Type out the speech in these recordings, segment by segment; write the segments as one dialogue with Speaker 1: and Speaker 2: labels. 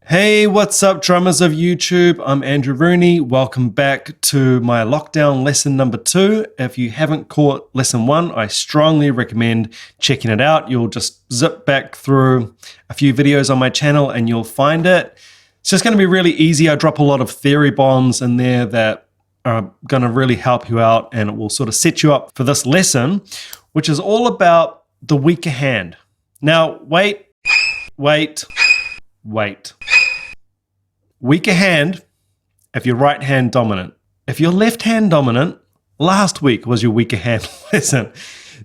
Speaker 1: Hey, what's up, drummers of YouTube? I'm Andrew Rooney. Welcome back to my lockdown lesson number 2. If you haven't caught lesson 1, I strongly recommend checking it out. You'll just zip back through a few videos on my channel and you'll find it. It's just going to be really easy. I drop a lot of theory bombs in there that are going to really help you out, and it will sort of set you up for this lesson, which is all about the weaker hand. Now, wait. Weaker hand if you're right hand dominant. If you're left hand dominant, last week was your weaker hand lesson.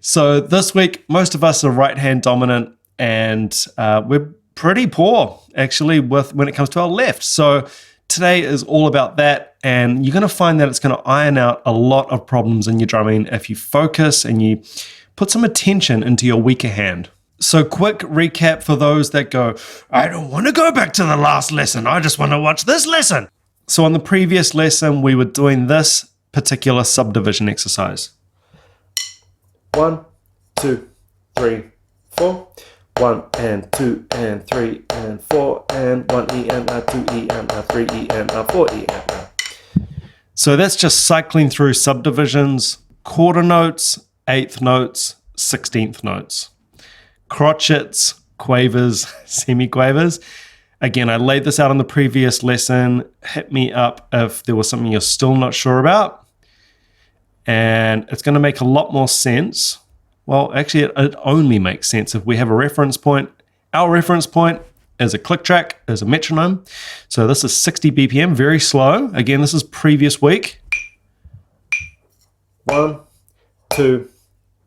Speaker 1: So this week, most of us are right hand dominant, and we're pretty poor actually when it comes to our left. So today is all about that, and you're going to find that it's going to iron out a lot of problems in your drumming if you focus and you put some attention into your weaker hand. So quick recap for those that go, I don't want to go back to the last lesson, I just want to watch this lesson. So on the previous lesson, we were doing this particular subdivision exercise. 1, 2, 3, 4. 1 and 2 and 3 and 4 and 1 E and a 2 E and a 3 E and a 4 E and a. So that's just cycling through subdivisions, quarter notes, eighth notes, 16th notes. Crotchets, quavers, semiquavers. Again, I laid this out in the previous lesson. Hit me up if there was something you're still not sure about. And it's going to make a lot more sense. Well, actually, it only makes sense if we have a reference point. Our reference point is a click track, is a metronome. So this is 60 BPM, very slow. Again, this is previous week. 1, 2,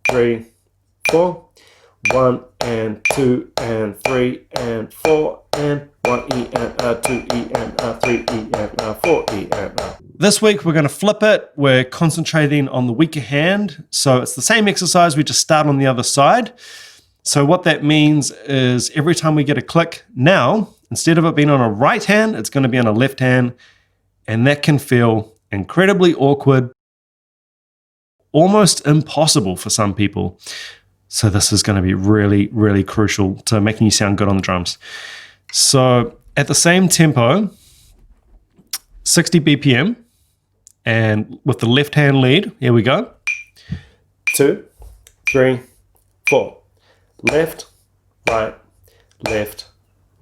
Speaker 1: 3, 4. 1 and 2 and 3 and 4 and 1 E and a 2 E and a 3 E and a 4 E and a. This week we're going to flip it. We're concentrating on the weaker hand. So it's the same exercise, we just start on the other side. So what that means is every time we get a click now, instead of it being on a right hand, it's going to be on a left hand. And that can feel incredibly awkward, almost impossible for some people. So this is going to be really, really crucial to making you sound good on the drums. So at the same tempo, 60 BPM, and with the left hand lead, here we go. 2, 3, 4. Left, right, left,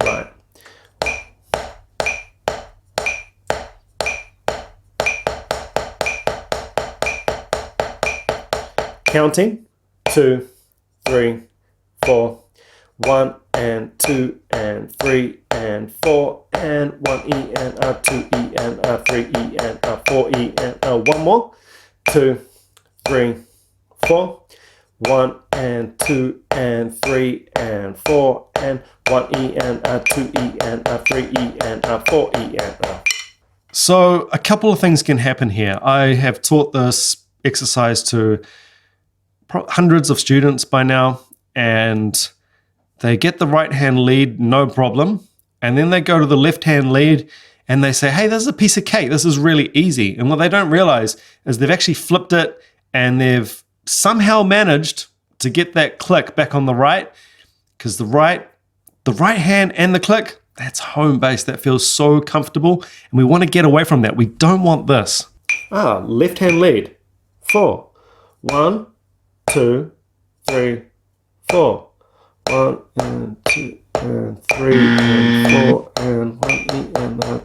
Speaker 1: right. Counting, 2, 3, 4, 1 and 2 and 3 and 4 and 1 E and a 2 E and a 3 E and a 4 E and a 1 more. 2, 3, 4, 1 and 2 and 3 and 4 and 1 E and a 2 E and a 3 E and a 4 E and a. So a couple of things can happen here. I have taught this exercise to hundreds of students by now, and they get the right hand lead, no problem. And then they go to the left hand lead and they say, hey, this is a piece of cake. This is really easy. And what they don't realize is they've actually flipped it and they've somehow managed to get that click back on the right, because the right hand and the click, that's home base. That feels so comfortable. And we want to get away from that. We don't want this. Left hand lead. 4. 1, 2, 3, 4. 1 and 2 and 3 and 4 and 1 E and a.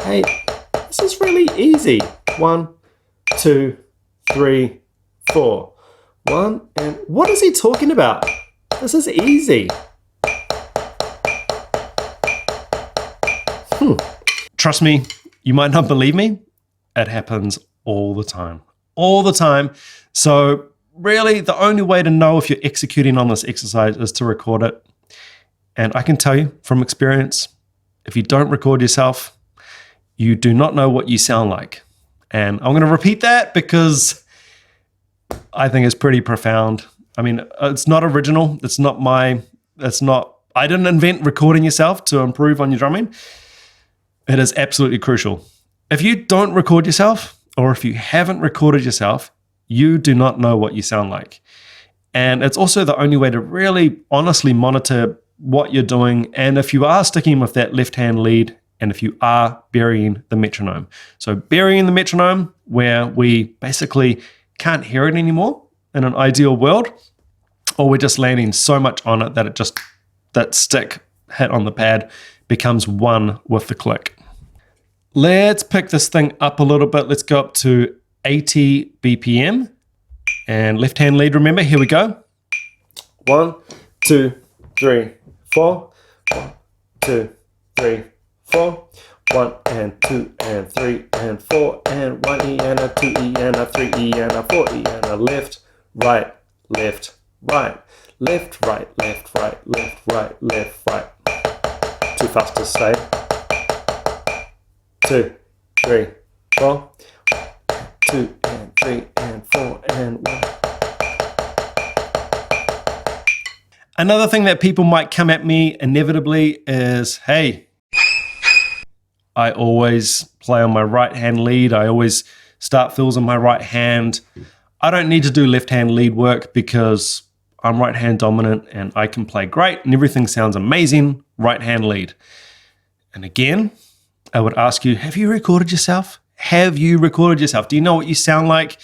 Speaker 1: Hey, this is really easy. 1, 2, 3, 4. 1 and what is he talking about? This is easy. Trust me, you might not believe me. It happens all the time. All the time. So really, the only way to know if you're executing on this exercise is to record it. And I can tell you from experience, if you don't record yourself, you do not know what you sound like. And I'm going to repeat that because I think it's pretty profound. I mean, it's not original. I didn't invent recording yourself to improve on your drumming. It is absolutely crucial. If you don't record yourself, or if you haven't recorded yourself, you do not know what you sound like. And it's also the only way to really honestly monitor what you're doing and if you are sticking with that left hand lead and if you are burying the metronome. So burying the metronome where we basically can't hear it anymore in an ideal world, or we're just landing so much on it that that stick hit on the pad becomes one with the click. Let's pick this thing up a little bit. Let's go up to 80 BPM and left hand lead. Remember, here we go. 1, 2, 3, 4. 1, 2, 3, 4. 1 and 2 and 3 and 4 and 1 E and a 2 E and a 3 E and a 4 E and a left, right, left, right, left, right, left, right, left, right, left, right. Too fast to say. 2, 3, 4. 2 and 3 and 4 and 1. Another thing that people might come at me inevitably is, hey, I always play on my right hand lead. I always start fills on my right hand. I don't need to do left hand lead work because I'm right hand dominant and I can play great and everything sounds amazing, right hand lead. And again, I would ask you, have you recorded yourself? Have you recorded yourself? Do you know what you sound like?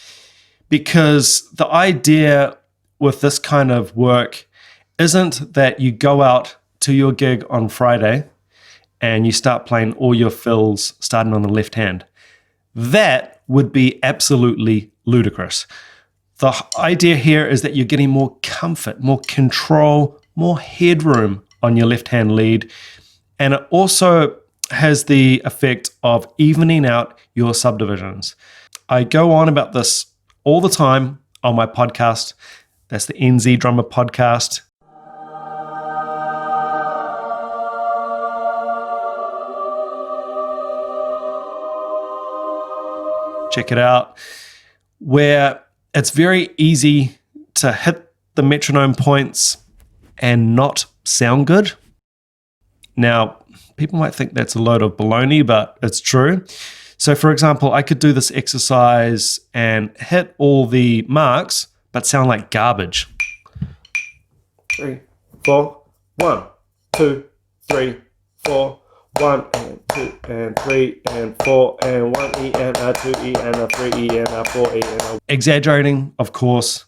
Speaker 1: Because the idea with this kind of work isn't that you go out to your gig on Friday and you start playing all your fills starting on the left hand. That would be absolutely ludicrous. The idea here is that you're getting more comfort, more control, more headroom on your left hand lead. And it also has the effect of evening out your subdivisions. I go on about this all the time on my podcast. That's the NZ Drummer Podcast. Check it out, where it's very easy to hit the metronome points and not sound good. Now, people might think that's a load of baloney, but it's true. So for example, I could do this exercise and hit all the marks, but sound like garbage. 3, 4, 1, 2, 3, 4. 1 and 2 and 3 and 4 and 1 E and a 2 E and a 3 E and a 4 E and a... Exaggerating, of course,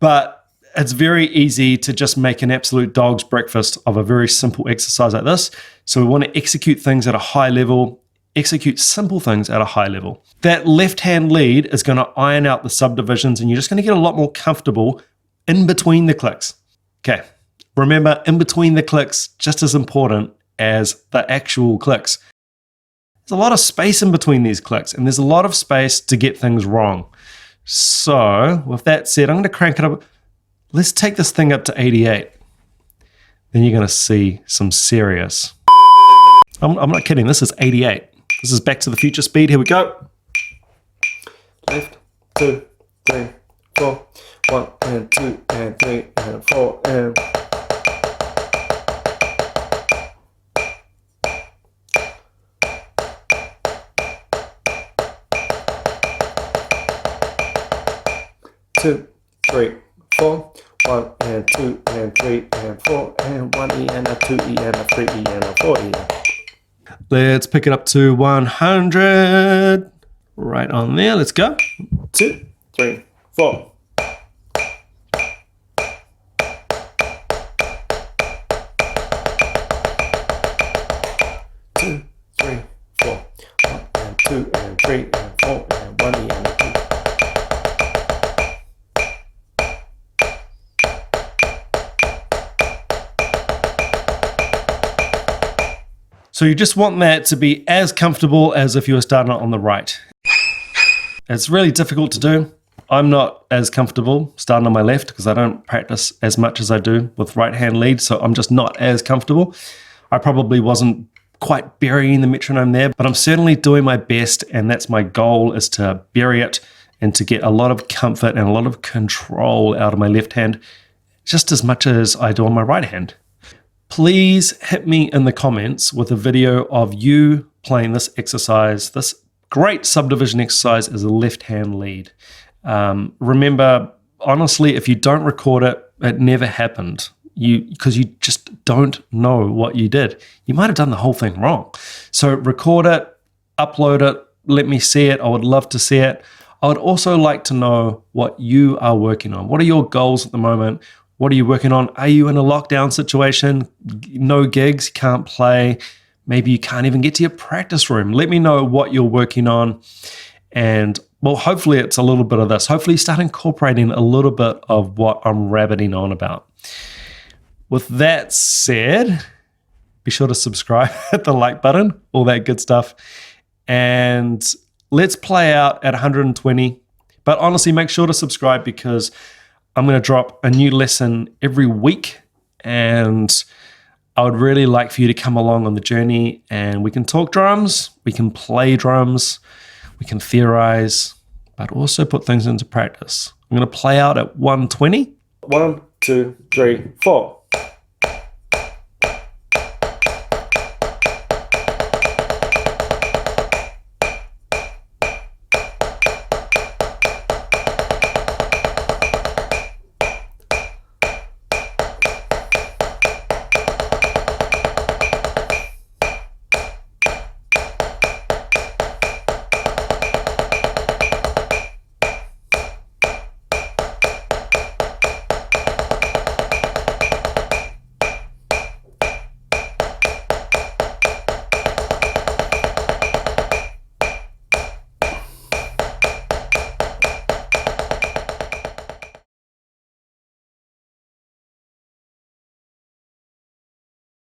Speaker 1: but it's very easy to just make an absolute dog's breakfast of a very simple exercise like this. So we want to execute things at a high level, execute simple things at a high level. That left-hand lead is going to iron out the subdivisions and you're just going to get a lot more comfortable in between the clicks. Okay, remember, in between the clicks, just as important as the actual clicks. There's a lot of space in between these clicks and there's a lot of space to get things wrong. So with that said, I'm going to crank it up. Let's take this thing up to 88. Then you're going to see some serious. I'm not kidding. This is 88. This is Back to the Future speed. Here we go. Left, 2, 3, 4. 1 and 2 and 3 and 4 and... Two, 3, 4, 1 and 2 and 3 and 4 and 1 E and a 2 E and a 3 E and a 4 E. Let's pick it up to 100. Right on there. Let's go. 2, 3, 4. Two, 3, 4. 1 and 2 and 3 and 4 and 1 E and a 2. So you just want that to be as comfortable as if you were starting on the right. It's really difficult to do. I'm not as comfortable starting on my left because I don't practice as much as I do with right hand lead, so I'm just not as comfortable. I probably wasn't quite burying the metronome there, but I'm certainly doing my best, and that's my goal, is to bury it and to get a lot of comfort and a lot of control out of my left hand, just as much as I do on my right hand. Please hit me in the comments with a video of you playing this exercise, this great subdivision exercise as a left hand lead. Remember, honestly, if you don't record it, it never happened. Because you just don't know what you did. You might have done the whole thing wrong. So record it, upload it, let me see it. I would love to see it. I would also like to know what you are working on. What are your goals at the moment? What are you working on? Are you in a lockdown situation? No gigs, you can't play. Maybe you can't even get to your practice room. Let me know what you're working on. And well, hopefully it's a little bit of this. Hopefully you start incorporating a little bit of what I'm rabbiting on about. With that said, be sure to subscribe, hit the like button, all that good stuff. And let's play out at 120. But honestly, make sure to subscribe because I'm going to drop a new lesson every week. And I would really like for you to come along on the journey, and we can talk drums, we can play drums, we can theorize, but also put things into practice. I'm going to play out at 120. 1, 2, 3, 4.